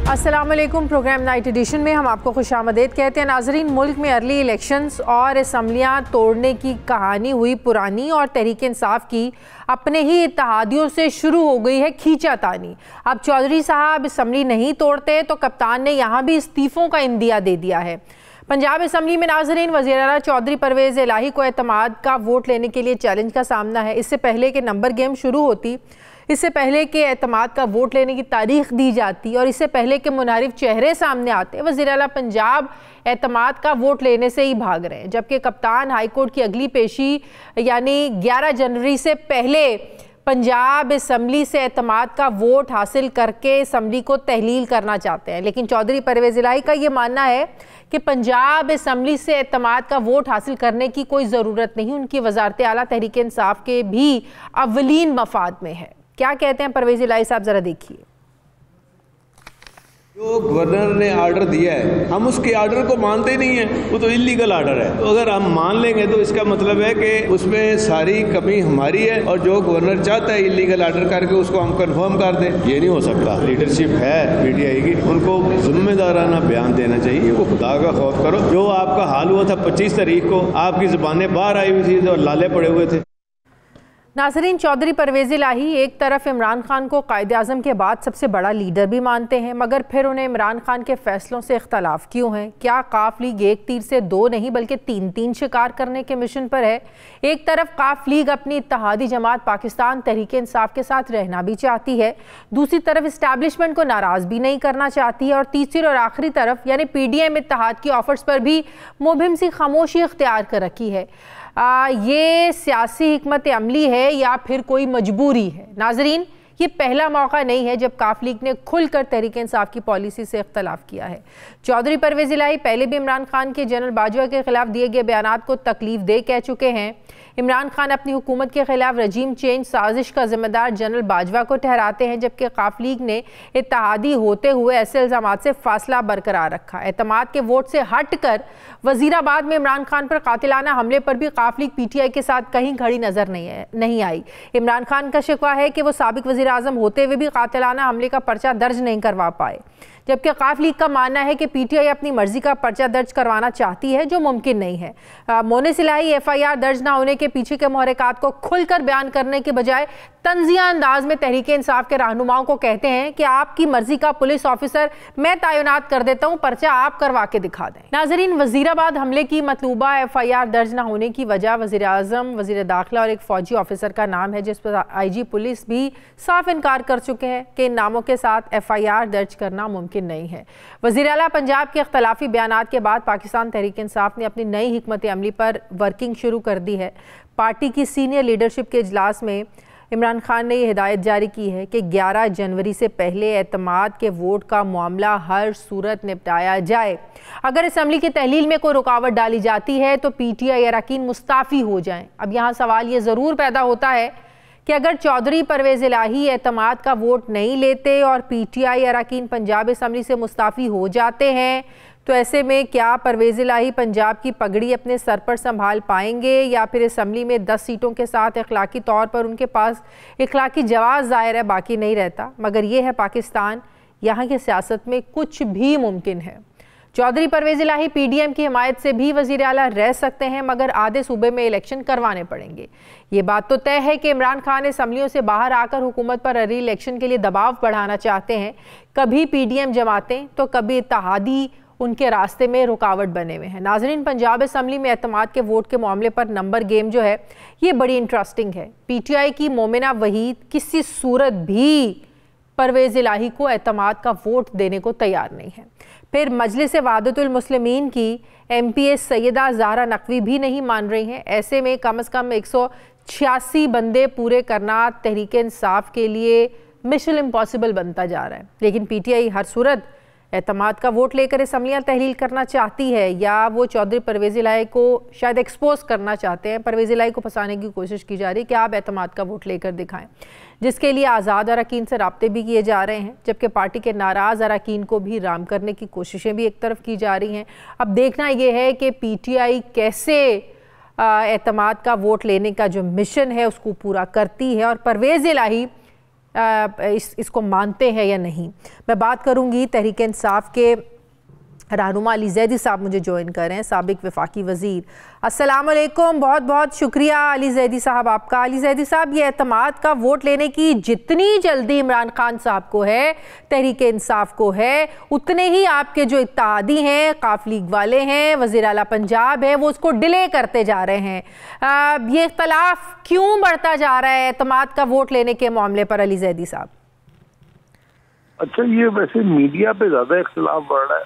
अस्सलामुअलैकुम। Programme night addition में हम आपको खुशामदीद कहते हैं। नाजरीन, मुल्क में अर्ली इलेक्शंस और असम्बलियाँ तोड़ने की कहानी हुई पुरानी और तहरीक इंसाफ की अपने ही इत्तेहादियों से शुरू हो गई है खींचातानी। अब चौधरी साहब असम्बली नहीं तोड़ते तो कप्तान ने यहाँ भी इस्तीफ़ों का इंदिया दे दिया है। पंजाब असम्बली में नाजरीन वज़ीर आला चौधरी परवेज़ इलाही को एतमाद का वोट लेने के लिए चैलेंज का सामना है। इससे पहले कि नंबर गेम शुरू होती, इससे पहले कि एतमाद का वोट लेने की तारीख दी जाती और इससे पहले कि मुनारिफ चेहरे सामने आते, वज़ीर आला पंजाब एतमाद का वोट लेने से ही भाग रहे हैं। जबकि कप्तान हाईकोर्ट की अगली पेशी यानी 11 जनवरी से पहले पंजाब असम्बली से एतमाद का वोट हासिल करके असम्बली को तहलील करना चाहते हैं। लेकिन चौधरी परवेज़ इलाही का ये मानना है कि पंजाब असम्बली से एतमाद का वोट हासिल करने की कोई ज़रूरत नहीं, उनकी वज़ारत आला तहरीक इंसाफ के भी अव्वलीन मफाद में है। क्या कहते हैं परवेज़ इलाही साहब, ज़रा देखिए। जो गवर्नर ने आर्डर दिया है हम उसके आर्डर को मानते नहीं हैं, वो तो इलीगल आर्डर है। तो अगर हम मान लेंगे तो इसका मतलब है कि उसमें सारी कमी हमारी है और जो गवर्नर चाहता है इलीगल आर्डर करके उसको हम कंफर्म कर दें, ये नहीं हो सकता। लीडरशिप है पीटीआई की, उनको जिम्मेदाराना बयान देना चाहिए। वो खुदा का खौफ करो। जो आपका हाल हुआ था 25 तारीख को, आपकी ज़बानें बाहर आई हुई थी और लाले पड़े हुए थे। नाज़रीन, चौधरी परवेज़ इलाही एक तरफ इमरान खान को कायदे आज़म के बाद सबसे बड़ा लीडर भी मानते हैं, मगर फिर उन्हें इमरान खान के फैसलों से इख्तलाफ क्यों है? क्या काफ लीग एक तीर से दो नहीं बल्कि तीन शिकार करने के मिशन पर है? एक तरफ काफ लीग अपनी इत्तेहादी जमात पाकिस्तान तहरीक इंसाफ के साथ रहना भी चाहती है, दूसरी तरफ इस्टेब्लिशमेंट को नाराज़ भी नहीं करना चाहती है, और तीसरी और आखिरी तरफ यानी PDM इत्तेहाद की ऑफर्स पर भी मुबहिम सी खामोशी इख्तियार कर रखी है। ये सियासी हिकमत अमली है या फिर कोई मजबूरी है? नाजरीन, ये पहला मौका नहीं है जब काफ लीग ने खुलकर तहरीक इंसाफ की पॉलिसी से इख्तलाफ किया है। चौधरी परवेज़ इलाही पहले भी इमरान खान के जनरल बाजवा के खिलाफ दिए गए बयानात को तकलीफ दे कह चुके हैं। इमरान खान अपनी हुकूमत के खिलाफ रजीम चेंज साजिश का जिम्मेदार जनरल बाजवा को ठहराते हैं, जबकि काफ लीग ने इत्तेहादी होते हुए ऐसे इल्ज़ामात से फासला बरकरार रखा। एतमाद के वोट से हट कर वजीराबाद में इमरान खान पर कातिलाना हमले पर भी काफ लीग PTI के साथ कहीं खड़ी नजर नहीं आई। इमरान खान का शिकवा है कि वो साबिक वज़ीर आज़म होते हुए भी कातिलाना हमले का पर्चा दर्ज नहीं करवा पाए, जबकि काफ लीग का मानना है कि PTI अपनी मर्जी का पर्चा दर्ज करवाना चाहती है, जो मुमकिन नहीं है। मोनिस इलाही FIR दर्ज ना होने के पीछे के मुहर्रिकात को खुलकर बयान करने के बजाय तंजिया अंदाज में तहरीक इंसाफ के रहनुमाओं को कहते हैं कि आपकी मर्जी का पुलिस ऑफिसर मैं तैनात कर देता हूं, पर्चा आप करवा के दिखा दें। नाजरीन, वजीराबाद हमले की मतलूबा FIR दर्ज ना होने की वजह वज़ीर आज़म, वज़ीर दाखिला और एक फौजी ऑफिसर का नाम है, जिस पर IG पुलिस भी साफ इनकार कर चुके हैं कि इन नामों के साथ FIR दर्ज करना मुमकिन नहीं है। वज़ीर आला पंजाब के इख्तलाफी बयानात के बाद पाकिस्तान तहरीक इंसाफ ने अपनी नई हिकमत अमली पर वर्किंग शुरू कर दी है। पार्टी की सीनियर लीडरशिप के इजलास में इमरान खान ने यह हिदायत जारी की है कि 11 जनवरी से पहले एतमाद के वोट का मामला हर सूरत निपटाया जाए। अगर असम्बली की तहलील में कोई रुकावट डाली जाती है तो PTI अरकान मुस्ताफ़ी हो जाएं। अब यहाँ सवाल ये ज़रूर पैदा होता है कि अगर चौधरी परवेज़ इलाही एतमाद का वोट नहीं लेते और PTI अरकान पंजाब असम्बली से मुस्ताफ़ी हो जाते हैं, तो ऐसे में क्या परवेज़ इलाही पंजाब की पगड़ी अपने सर पर संभाल पाएंगे या फिर असम्बली में 10 सीटों के साथ इखलाकी तौर पर उनके पास इखलाकी जवाब ज़ाहिर है बाकी नहीं रहता। मगर ये है पाकिस्तान, यहाँ की सियासत में कुछ भी मुमकिन है। चौधरी परवेज़ इलाही PDM की हिमायत से भी वज़ीर आला रह सकते हैं, मगर आधे सूबे में इलेक्शन करवाने पड़ेंगे। ये बात तो तय है कि इमरान खान असम्बलियों से बाहर आकर हुकूमत पर अर्ली इलेक्शन के लिए दबाव बढ़ाना चाहते हैं। कभी PDM जमातें तो कभी इत्तेहादी उनके रास्ते में रुकावट बने हुए हैं। नाजरीन, पंजाब असम्बली में एतमाद के वोट के मामले पर नंबर गेम जो है ये बड़ी इंटरेस्टिंग है। PTI की मोमिना वहीद किसी सूरत भी परवेज़ इलाही को एतमाद का वोट देने को तैयार नहीं है। फिर मजलिस वहादतुल मुस्लिमीन की MPA सैयदा ज़हरा नकवी भी नहीं मान रही हैं। ऐसे में कम से कम 186 बंदे पूरे करना तहरीक इंसाफ के लिए मिशन इम्पॉसिबल बनता जा रहा है। लेकिन PTI हर सूरत एतमाद का वोट लेकर असम्बलियाँ तहलील करना चाहती है, या वो चौधरी परवेज़ इलाही को शायद एक्सपोज करना चाहते हैं। परवेज़ इलाही को फंसाने की कोशिश की जा रही है कि आप एतमाद का वोट लेकर दिखाएं, जिसके लिए आज़ाद अरकान से राब्ते भी किए जा रहे हैं, जबकि पार्टी के नाराज़ अरकान को भी राम करने की कोशिशें भी एक तरफ की जा रही हैं। अब देखना यह है कि PTI कैसे एतमाद का वोट लेने का जो मिशन है उसको पूरा करती है और परवेज़ इलाही इसको मानते हैं या नहीं। मैं बात करूंगी तहरीक इंसाफ के रहनुमा अली जैदी साहब मुझे ज्वाइन कर रहे हैं, साबिक वफाकी वज़ीर। अस्सलाम वालेकुम, बहुत बहुत शुक्रिया अली जैदी साहब आपका। अली जैदी साहब, ये एतमाद का वोट लेने की जितनी जल्दी इमरान खान साहब को है, तहरीक इंसाफ को है, उतने ही आपके जो इत्तेहादी हैं, काफ लीग वाले हैं, वज़ीर आला पंजाब है, वो उसको डिले करते जा रहे हैं। ये इख्तलाफ क्यों बढ़ता जा रहा है एतमाद का वोट लेने के मामले पर अली जैदी साहब? अच्छा, ये वैसे मीडिया पे ज़्यादा इख्तलाफ बढ़ रहा है,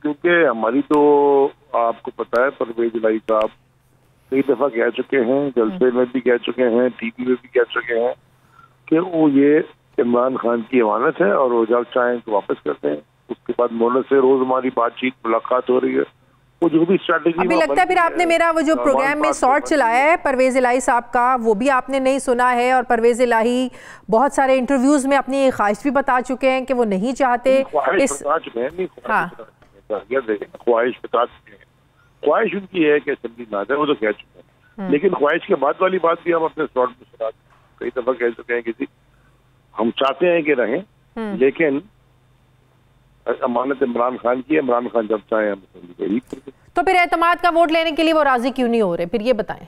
क्योंकि हमारी तो आपको पता है परवेज इलाही साहब कई दफ़ा कह चुके हैं, जलसे में भी कह चुके हैं, टीवी में भी कह चुके हैं कि वो ये इमरान खान की अमानत है और वो जब चाहें तो वापस करते हैं। उसके बाद मोनस से रोज हमारी बातचीत मुलाकात हो रही है, वो जो भी स्ट्रैटेजी अभी लगता है फिर आपने मेरा वो जो प्रोग्राम में शॉर्ट चलाया है परवेज इलाही साहब का, वो भी आपने नहीं सुना है। और परवेज इलाही बहुत सारे इंटरव्यूज में अपनी ख्वाहिश भी बता चुके हैं कि वो नहीं चाहते ख्वाहिश बता चुके हैं। ख्वाहिश उनकी है कि असेंबली ना जाए, वो तो कह चुके हैं, लेकिन ख्वाहिश के बाद वाली बात भी हम अपने शॉर्ट में सुना कई दफा कह चुके हैं कि हम चाहते हैं कि रहें, लेकिन अमानत इमरान खान की है, इमरान खान जब चाहे हम असेंबली को ही। तो फिर एतमाद का वोट लेने के लिए वो राजी क्यों नहीं हो रहे, फिर ये बताएं।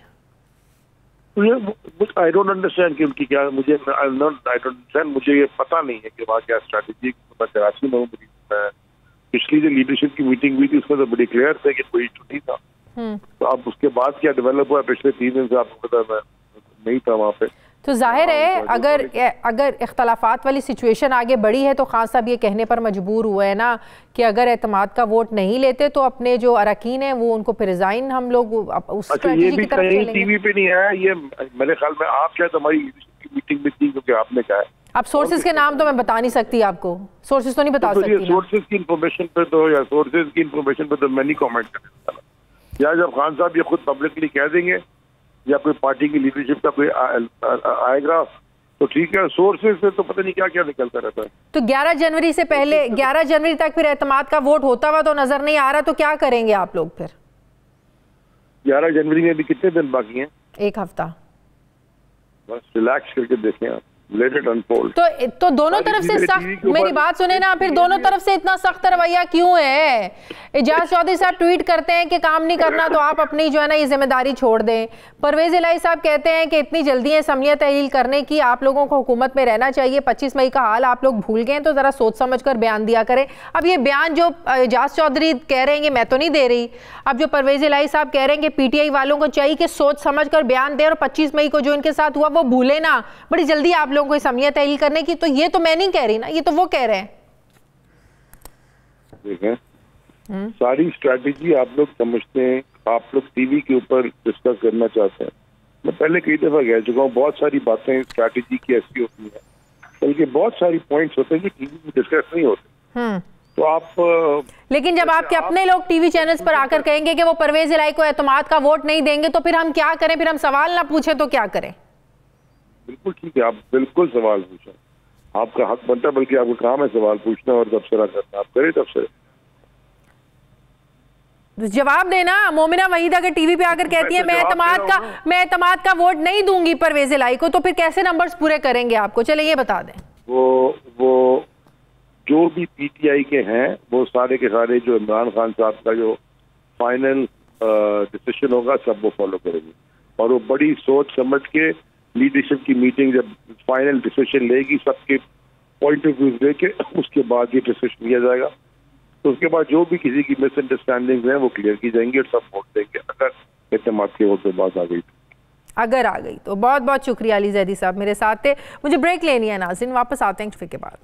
आई डोंट अंडरस्टैंड कि उनकी क्या, मुझे आई डोंट अंडरस्टैंड, मुझे ये पता नहीं है कि वहाँ क्या स्ट्रैटेजी। मैं कराची में हूँ, पिछली जो लीडरशिप की मीटिंग हुई थी उसमें तो बड़ी क्लियर था कि कोई इशू नहीं था। तो अब उसके बाद क्या डेवलप हुआ पिछले 3 दिन से आपको पता, मैं नहीं था वहाँ पे। तो जाहिर है अगर इख्तलाफात वाली सिचुएशन आगे बढ़ी है तो खान साहब ये कहने पर मजबूर हुए हैं ना कि अगर एतमाद का वोट नहीं लेते तो अपने जो अरकान हैं वो उनको फिर रिजाइन हम लोग उस स्ट्रेटजी की तरफ चलेंगे। टीवी पे नहीं आया ये, मेरे ख्याल में आप क्या हमारी लीडरशिप की मीटिंग में थी, क्योंकि आपने कहा है। अब सोर्सेज के नाम तो मैं बता नहीं सकती आपको, सोर्सेज तो नहीं बता सकती। सोर्सेज की इंफॉर्मेशन पे तो या सोर्सेज की इंफॉर्मेशन पे तो मैं नहीं कमेंट करने, या जब खान साहब ये खुद पब्लिकली कह देंगे या कोई पार्टी की लीडरशिप का कोई आएगा तो ठीक है। सोर्सेज से तो पता नहीं क्या क्या निकलता रहता है। तो 11 जनवरी से पहले 11 जनवरी तक फिर एतमाद का वोट होता हुआ तो नजर नहीं आ रहा, तो क्या करेंगे आप लोग फिर? 11 जनवरी में भी कितने दिन बाकी हैं? 1 हफ्ता। बस रिलैक्स करके देखें आप, लेट इट अनफोल्ड। तो दोनों तरफ से सख्त, मेरी बात सुने ना, फिर दोनों तरफ से इतना सख्त रवैया क्यों है? एजाज चौधरी साहब ट्वीट करते हैं कि काम नहीं करना तो आप अपनी जो है ना ये जिम्मेदारी छोड़ दें। परवेज इलाही साहब कहते हैं कि इतनी जल्दी असम्बलियां तहलील करने की, आप लोगों को हुकूमत में रहना चाहिए, 25 मई का हाल आप लोग भूल गए तो जरा सोच समझ कर बयान दिया करें। अब ये बयान जो एजाज चौधरी कह रहे हैं मैं तो नहीं दे रही, अब जो परवेज इलाही साहब कह रहे हैं कि PTI वालों को चाहिए कि सोच समझ कर बयान दें और 25 मई को जो इनके साथ हुआ वो भूले ना, बड़ी जल्दी आप लोगों को असम्बलियां तहलील करने की। तो ये तो मैं नहीं कह रही ना, ये तो वो कह रहे हैं। देखें, सारी स्ट्रैटेजी आप लोग समझते हैं, आप लोग टीवी के ऊपर डिस्कस करना चाहते हैं। मैं पहले कई दफा कह चुका हूँ, बहुत सारी बातें स्ट्रैटेजी की ऐसी होती है, बल्कि बहुत सारी पॉइंट्स होते हैं कि टीवी में डिस्कस नहीं होते। तो आप लेकिन जब आपके अपने लोग टीवी चैनल्स पर आकर कहेंगे कि वो परवेज इलाही को एतमाद का वोट नहीं देंगे तो फिर हम क्या करें? फिर हम सवाल ना पूछे तो क्या करें? बिल्कुल ठीक है, आप बिल्कुल सवाल पूछें, आपका हक बनता है, बल्कि आपको काम है सवाल पूछना और तबसरा करना, आप करें तबसरे। जवाब देना। मोमिना वहीद अगर टीवी पे आकर कहती है मैं एतमाद का वोट नहीं दूंगी परवेज इलाही को, तो फिर कैसे नंबर्स पूरे करेंगे आपको? चले ये बता दें। वो जो भी PTI के हैं वो सारे के सारे जो इमरान खान साहब का जो फाइनल डिसीजन होगा सब वो फॉलो करेंगे, और वो बड़ी सोच समझ के लीडरशिप की मीटिंग जब फाइनल डिसीजन लेगी, सबके पॉइंट ऑफ व्यू लेके उसके बाद ये डिसीजन लिया जाएगा। तो उसके बाद जो भी किसी की मिसअंडरस्टैंडिंग है वो क्लियर की जाएंगी और सब वोट देंगे, अगर एतमाद के वोट पे बात आ गई अगर आ गई तो। बहुत बहुत शुक्रिया अली जैदी साहब मेरे साथ थे। मुझे ब्रेक लेनी है नाज़रीन, वापस आते हैं फिर के बाद।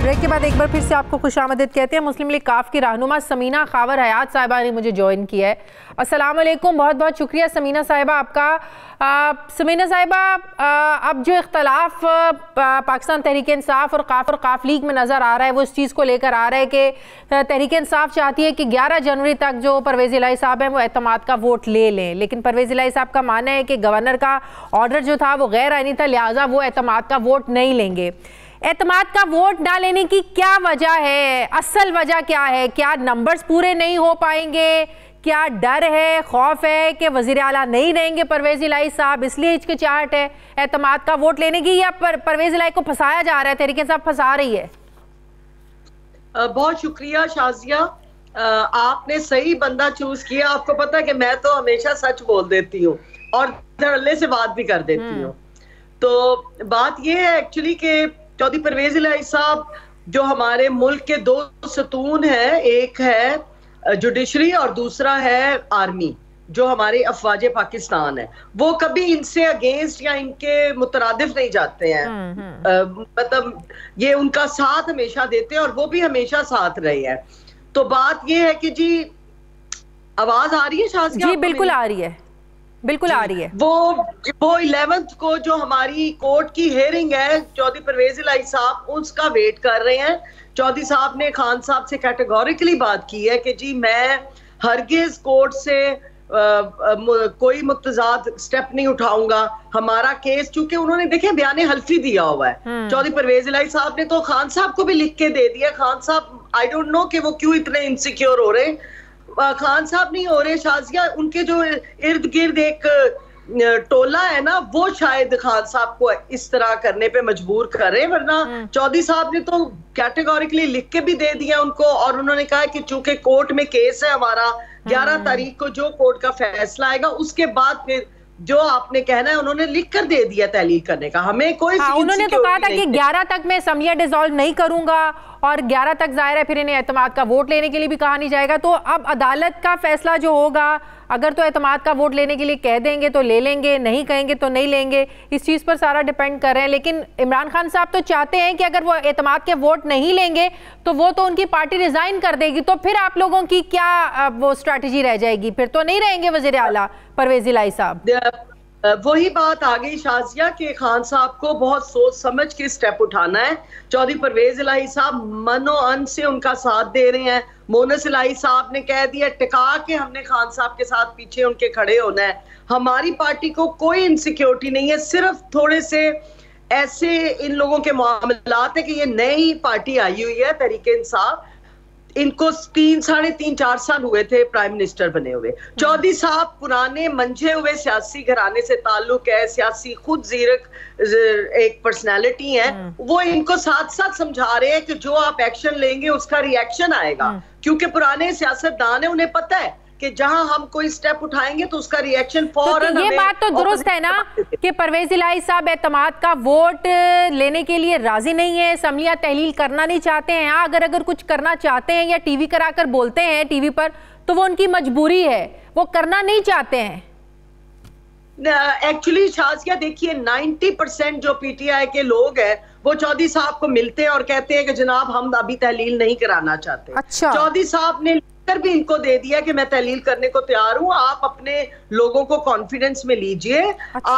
ब्रेक के बाद एक बार फिर से आपको खुशामदीद कहते हैं। मुस्लिम लीग काफ की रहनुमा समीना खावर हयात साहिबा ने मुझे ज्वाइन किया है। अस्सलाम वालेकुम, बहुत बहुत शुक्रिया समीना साहिबा आपका। समीना साहिबा, अब जो इख्तलाफ पाकिस्तान तहरीक इंसाफ और काफ लीग में नज़र आ रहा है वो इस चीज़ को लेकर आ रहा है कि तहरीक इंसाफ चाहती है कि 11 जनवरी तक जो परवेज इलाही साहब हैं वो एतमाद का वोट ले लें, लेकिन परवेज इलाही साहब का मानना है कि गवर्नर का ऑर्डर जो था वो गैर आईनी था, लिहाजा वो एतमाद का वोट नहीं लेंगे। एतमाद का वोट ना लेने की क्या वजह है, असल वजह क्या है? क्या नंबर्स पूरे नहीं हो पाएंगे? क्या डर है, खौफ है कि वजीर आला नहीं रहेंगे परवेज इलाही साहब, इसलिए हिचकिचाहट है एतमाद का वोट लेने की, या परवेज इलाही को फंसाया जा रहा है, तहरीक इंसाफ फंसा रही है? बहुत शुक्रिया शाजिया, आपने सही बंदा चूज किया। आपको पता है कि मैं तो हमेशा सच बोल देती हूँ और धड़ल्ले से बात भी कर देती हूँ। तो बात यह है एक्चुअली कि चौधरी परवेज इलाही साहब जो हमारे मुल्क के दो सतून हैं, एक है जुडिशरी और दूसरा है आर्मी, जो हमारे अफवाज पाकिस्तान है, वो कभी इनसे अगेंस्ट या इनके मुतरादिफ नहीं जाते हैं। मतलब ये उनका साथ हमेशा देते हैं और वो भी हमेशा साथ रहे हैं। तो बात ये है कि जी, आवाज आ रही है शाज़िया? जी बिल्कुल आ रही है, बिल्कुल आ रही है। वो 11th को जो हमारी कोर्ट की हेयरिंग है चौधरी परवेज इलाही साहब उसका वेट कर रहे हैं। चौधरी साहब ने खान साहब से कैटेगोरिकली बात की है कि जी मैं हरगिज कोर्ट से कोई मुतजाद स्टेप नहीं उठाऊंगा। हमारा केस, चूंकि उन्होंने देखे बयान हल्फी दिया हुआ है चौधरी परवेज इलाही साहब ने, तो खान साहब को भी लिख के दे दिया। खान साहब आई डोंट नो कि वो क्यों इतने इनसिक्योर हो रहे। खान साहब नहीं हो रहे शाज़िया, उनके जो इर्द गिर्द एक टोला है ना, वो शायद खान साहब को इस तरह करने पे मजबूर कर रहे हैं। वरना चौधरी साहब ने तो कैटेगोरिकली लिख के भी दे दिया उनको, और उन्होंने कहा कि चूंकि कोर्ट में केस है हमारा, 11 तारीख को जो कोर्ट का फैसला आएगा उसके बाद फिर जो आपने कहना है उन्होंने लिख कर दे दिया तहलील करने का। हमें कोई उन्होंने तो कहा था कि 11 तक मैं असम्बलियां डिसॉल्व नहीं करूंगा, और 11 तक जाहिर है फिर इन्हें एतमाद का वोट लेने के लिए भी कहा नहीं जाएगा। तो अब अदालत का फैसला जो होगा, अगर तो एतमाद का वोट लेने के लिए कह देंगे तो ले लेंगे, नहीं कहेंगे तो नहीं लेंगे। इस चीज़ पर सारा डिपेंड कर रहे हैं। लेकिन इमरान खान साहब तो चाहते हैं कि अगर वो एतमाद के वोट नहीं लेंगे तो वो तो उनकी पार्टी रिजाइन कर देगी। तो फिर आप लोगों की क्या वो स्ट्रैटेजी रह जाएगी? फिर तो नहीं रहेंगे वजीर आला परवेज इलाही साहब। वही बात आ गई शाज़िया कि खान साहब को बहुत सोच समझ के स्टेप उठाना है। चौधरी परवेज इलाही साहब मनो अन से उनका साथ दे रहे हैं। मोनस इलाही साहब ने कह दिया टिका के हमने खान साहब के साथ पीछे उनके खड़े होना है। हमारी पार्टी को कोई इनसिक्योरिटी नहीं है, सिर्फ थोड़े से ऐसे इन लोगों के मामलात है कि ये नई पार्टी आई हुई है तहरीक इंसाफ, इनको 3-4 साल हुए थे प्राइम मिनिस्टर बने हुए। चौधरी साहब पुराने मंझे हुए सियासी घराने से ताल्लुक है, सियासी खुद जीरक एक पर्सनालिटी है। वो इनको साथ साथ समझा रहे हैं कि जो आप एक्शन लेंगे उसका रिएक्शन आएगा, क्योंकि पुराने सियासतदान है, उन्हें पता है कि जहां हम कोई स्टेप उठाएंगे तो उसका रिएक्शन फौरन। तो ये बात तो दुरुस्त है ना कि परवेज इलाही साहब एतमाद का वोट लेने के लिए राजी नहीं है, असम्बलियां तहलील करना नहीं चाहते हैं। हाँ, अगर कुछ करना चाहते हैं या टीवी कराकर बोलते हैं टीवी पर, तो वो उनकी मजबूरी है, वो करना नहीं चाहते हैं। एक्चुअली शाज़िया देखिए, 90% जो पीटीआई के लोग हैं वो चौधरी साहब को मिलते हैं और कहते हैं कि जनाब हम अभी तहलील नहीं कराना चाहते। अच्छा। चौधरी साहब ने भी इनको दे दिया कि मैं तहलील करने को तैयार हूं, आप अपने लोगों को कॉन्फिडेंस में लीजिए। अच्छा।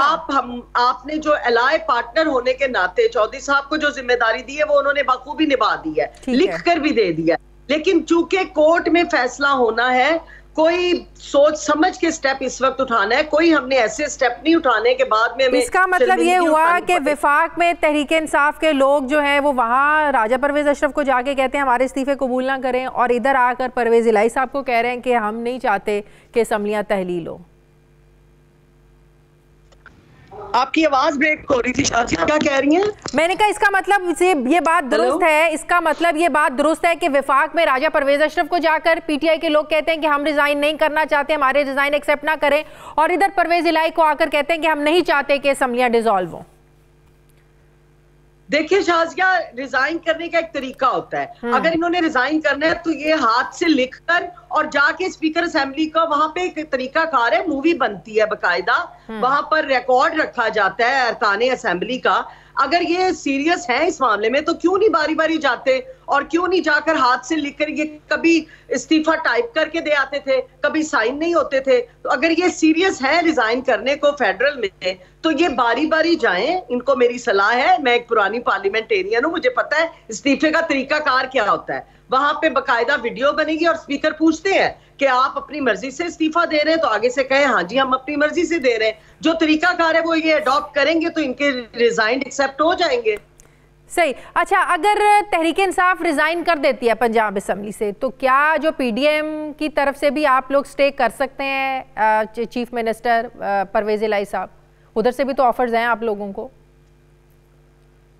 आपने जो एलाय पार्टनर होने के नाते चौधरी साहब को जो जिम्मेदारी दी है वो उन्होंने बखूबी निभा दी है, लिख कर भी दे दिया। लेकिन चूंकि कोर्ट में फैसला होना है, कोई सोच समझ के स्टेप इस वक्त उठाना है, कोई हमने ऐसे स्टेप नहीं उठाने के बाद में हमें। इसका मतलब ये हुआ कि विफाक में तहरीक इंसाफ के लोग जो हैं वो वहाँ राजा परवेज अशरफ को जाके कहते हैं हमारे इस्तीफे कबूल ना करें, और इधर आकर परवेज इलाही साहब को कह रहे हैं कि हम नहीं चाहते कि असम्बलियां तहलील हो। आपकी आवाज ब्रेक हो रही थी शाज़िया, क्या कह रही हैं? मैंने कहा इसका मतलब ये बात दुरुस्त है, इसका मतलब ये बात दुरुस्त है कि विफाक में राजा परवेज अशरफ को जाकर पीटीआई के लोग कहते हैं कि हम रिजाइन नहीं करना चाहते, हमारे रिजाइन एक्सेप्ट ना करें, और इधर परवेज इलाही को आकर कहते हैं कि हम नहीं चाहते कि असम्बलियां डिसॉल्व हो। देखिए शाज़िया, रिजाइन करने का एक तरीका होता है। अगर इन्होंने रिजाइन करना है तो ये हाथ से लिखकर और जाके स्पीकर असेंबली का, वहां पे एक तरीका कार है, मूवी बनती है बकायदा, वहां पर रिकॉर्ड रखा जाता है अरकाने असेंबली का। अगर ये सीरियस है इस मामले में तो क्यों नहीं बारी बारी जाते और क्यों नहीं जाकर हाथ से लिखकर, ये कभी इस्तीफा टाइप करके दे आते थे, कभी साइन नहीं होते थे। तो अगर ये सीरियस है रिजाइन करने को फेडरल में, तो ये बारी बारी जाएं। इनको मेरी सलाह है, मैं एक पुरानी पार्लियामेंटेरियन हूं, मुझे पता है इस्तीफे का तरीका कार क्या होता है। वहां पे बकायदा वीडियो बनेगी और स्पीकर पूछते हैं कि आप अपनी मर्जी से इस्तीफा दे रहे हैं, तो आगे से कहे हाँ जी हम अपनी मर्जी से दे रहे हैं। जो तरीकाकार है वो ये अडॉप्ट करेंगे तो इनके रिजाइन एक्सेप्ट हो जाएंगे। सही। अच्छा, अगर तहरीक इंसाफ रिजाइन कर देती है पंजाब असम्बली से, तो क्या जो पीडीएम की तरफ से भी आप लोग स्टे कर सकते हैं चीफ मिनिस्टर परवेज इलाही साहब? उधर से भी तो ऑफर्स हैं आप लोगों को।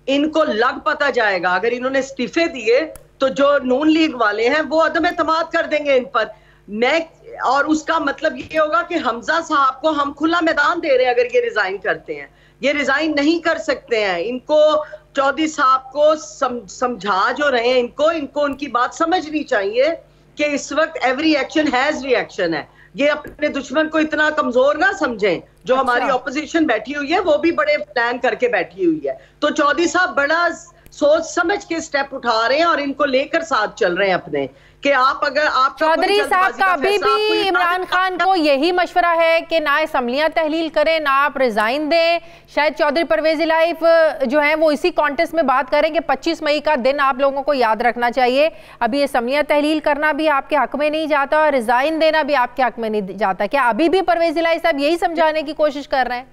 इनको लग पता जाएगा, अगर इन्होंने इस्तीफे दिए तो जो नून लीग वाले हैं वो अदम एतमाद कर देंगे इन पर। और उसका मतलब ये होगा कि हमजा साहब को हम खुला मैदान दे रहे हैं। अगर ये रिजाइन करते हैं, ये रिजाइन नहीं कर सकते हैं। इनको चौधरी साहब को समझा जो रहे हैं, इनको उनकी बात समझनी चाहिए कि इस वक्त एवरी एक्शन हैज रिएक्शन है। ये अपने दुश्मन को इतना कमजोर ना समझें। जो हमारी ऑपोजिशन बैठी हुई है वो भी बड़े प्लान करके बैठी हुई है। तो चौधरी साहब बड़ा सोच समझ के स्टेप उठा रहे हैं और इनको लेकर साथ चल रहे हैं अपने, कि आप अगर आप चौधरी साहब का अभी भी इमरान खान को यही मशवरा है कि ना असम्बलियां तहलील करें, ना आप रिजाइन दें। शायद चौधरी परवेज इलाही जो है वो इसी कॉन्टेस्ट में बात करें कि 25 मई का दिन आप लोगों को याद रखना चाहिए। अभी असम्बलियां तहलील करना भी आपके हक में नहीं जाता और रिजाइन देना भी आपके हक में नहीं जाता। क्या अभी भी परवेज इलाही साहब यही समझाने की कोशिश कर रहे हैं?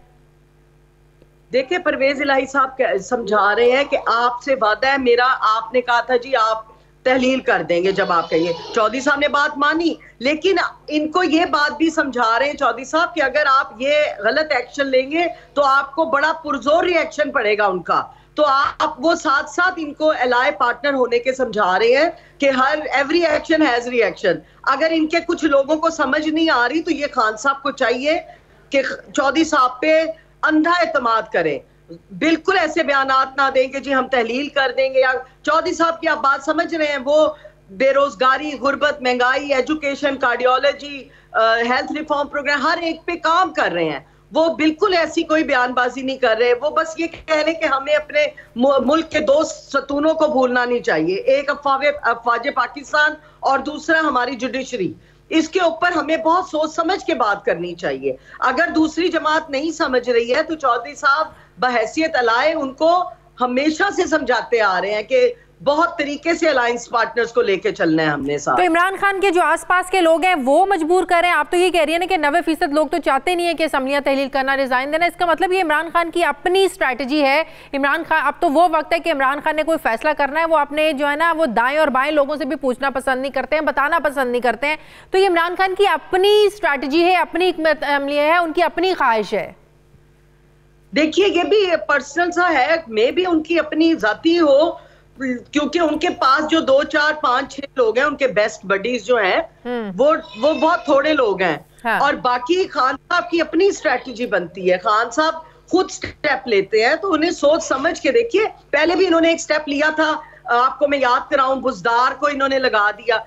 देखिए, परवेज इलाही साहब समझा रहे हैं कि आपसे वादा है मेरा, आपने कहा था जी आप तहलील कर देंगे जब आप कहिए। चौधरी साहब ने बात मानी, लेकिन इनको ये बात भी समझा रहे हैं चौधरी साहब कि अगर आप ये गलत एक्शन लेंगे तो आपको बड़ा पुरजोर रिएक्शन पड़ेगा उनका। तो आप वो साथ साथ इनको एलाय पार्टनर होने के समझा रहे हैं कि हर एवरी एक्शन हैज रिएक्शन। अगर इनके कुछ लोगों को समझ नहीं आ रही तो ये खान साहब को चाहिए कि चौधरी साहब पे अंधा एतमाद करें। बिल्कुल ऐसे बयानात ना दें कि जी हम तहलील कर देंगे। या चौधरी साहब की आप बात समझ रहे हैं, वो बेरोजगारी, गुर्बत, महंगाई, education, cardiology, health reform programme हर एक पे काम कर रहे हैं। वो बिल्कुल ऐसी कोई बयानबाजी नहीं कर रहे। वो बस ये कह रहे हैं कि हमें अपने मुल्क के दो सतूनों को भूलना नहीं चाहिए, एक अफवाज पाकिस्तान और दूसरा हमारी जुडिशरी। इसके ऊपर हमें बहुत सोच समझ के बात करनी चाहिए। अगर दूसरी जमात नहीं समझ रही है तो चौधरी साहब बहैसियत अलाए उनको हमेशा से समझाते आ रहे हैं कि बहुत तरीके से अलायंस पार्टनर्स को लेके चलना है हमने साथ। तो इमरान खान के जो आसपास के लोग हैं वो मजबूर करें। आप तो ये कह रही है ना कि 90% लोग तो चाहते नहीं है कि असम्बलियां तहलील करना, रिजाइन देना। इसका मतलब ये इमरान खान की अपनी स्ट्रैटेजी है। इमरान खान, अब तो वो वक्त है कि इमरान खान ने कोई फैसला करना है, वो अपने जो है ना वो दाएं और बाएं लोगों से भी पूछना पसंद नहीं करते हैं, बताना पसंद नहीं करते हैं। तो ये इमरान खान की अपनी स्ट्रैटेजी है, अपनी अमली है, उनकी अपनी ख्वाहिश है। देखिए, ये भी पर्सनल सा है, मे भी उनकी अपनी जाती हो, क्योंकि उनके पास जो 2, 4, 5, 6 लोग हैं, उनके बेस्ट बडीज जो हैं, वो बहुत थोड़े लोग हैं। हाँ। और बाकी खान साहब की अपनी स्ट्रेटजी बनती है। खान साहब खुद स्टेप लेते हैं तो उन्हें सोच समझ के, देखिए पहले भी इन्होंने एक स्टेप लिया था, आपको मैं याद कराऊं, बुजदार को इन्होंने लगा दिया।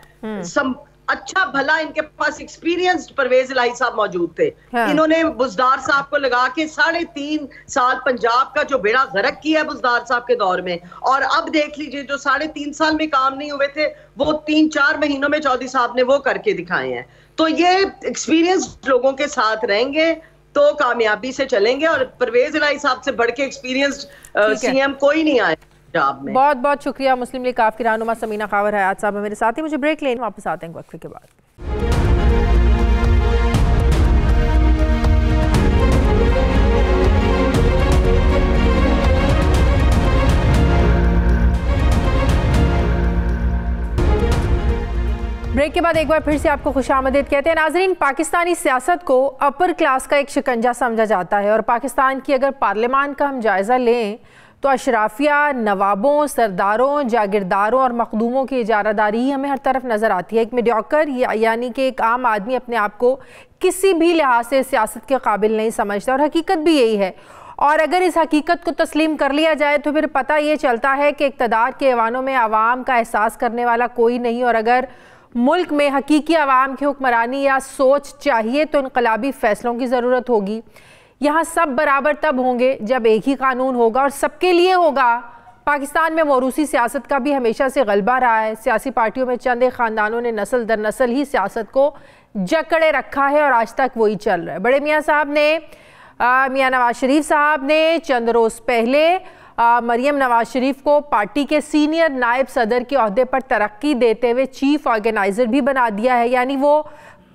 अच्छा भला इनके पास एक्सपीरियंस्ड परवेज इलाही साहब मौजूद थे। हाँ। इन्होंने बुजदार साहब को लगा के 3.5 साल पंजाब का जो बेड़ा गर्क किया है बुजदार साहब के दौर में। और अब देख लीजिए, जो 3.5 साल में काम नहीं हुए थे वो 3-4 महीनों में चौधरी साहब ने वो करके दिखाए हैं। तो ये एक्सपीरियंस्ड लोगों के साथ रहेंगे तो कामयाबी से चलेंगे। और परवेज इलाही साहब से बढ़ के एक्सपीरियंस्ड सीएम कोई नहीं आए। बहुत बहुत शुक्रिया। मुस्लिम लीग काफ की रहनुमा समीना खावर हयात साहब मेरे साथ ही। मुझे ब्रेक लेने, वापस आते हैं वक्फे के बाद। ब्रेक के बाद एक बार फिर से आपको खुशामदीद कहते हैं। नाजरीन, पाकिस्तानी सियासत को अपर क्लास का एक शिकंजा समझा जाता है और पाकिस्तान की अगर पार्लियामान का हम जायज़ा लें तो अशराफिया, नवाबों, सरदारों, जागीरदारों और मखदूमों की इजारादारी ही हमें हर तरफ नज़र आती है। एक मीडियोकर यानी कि एक आम आदमी अपने आप को किसी भी लिहाज से सियासत के काबिल नहीं समझता और हकीकत भी यही है। और अगर इस हकीकत को तस्लीम कर लिया जाए तो फिर पता ये चलता है कि इक़्तिदार के ऐवानों में आवाम का एहसास करने वाला कोई नहीं। और अगर मुल्क में हकीकी आवाम की हुक्मरानी या सोच चाहिए तो इनकलाबी फ़ैसलों की ज़रूरत होगी। यहाँ सब बराबर तब होंगे जब एक ही कानून होगा और सबके लिए होगा। पाकिस्तान में मौरूसी सियासत का भी हमेशा से गलबा रहा है। सियासी पार्टियों में चंद एक ख़ानदानों ने नस्ल दर नस्ल ही सियासत को जकड़े रखा है और आज तक वही चल रहा है। बड़े मियाँ साहब ने, मियाँ नवाज शरीफ साहब ने चंद रोज़ पहले मरियम नवाज शरीफ को पार्टी के सीनियर नायब सदर के ओहदे पर तरक्की देते हुए चीफ ऑर्गेनाइज़र भी बना दिया है। यानी वो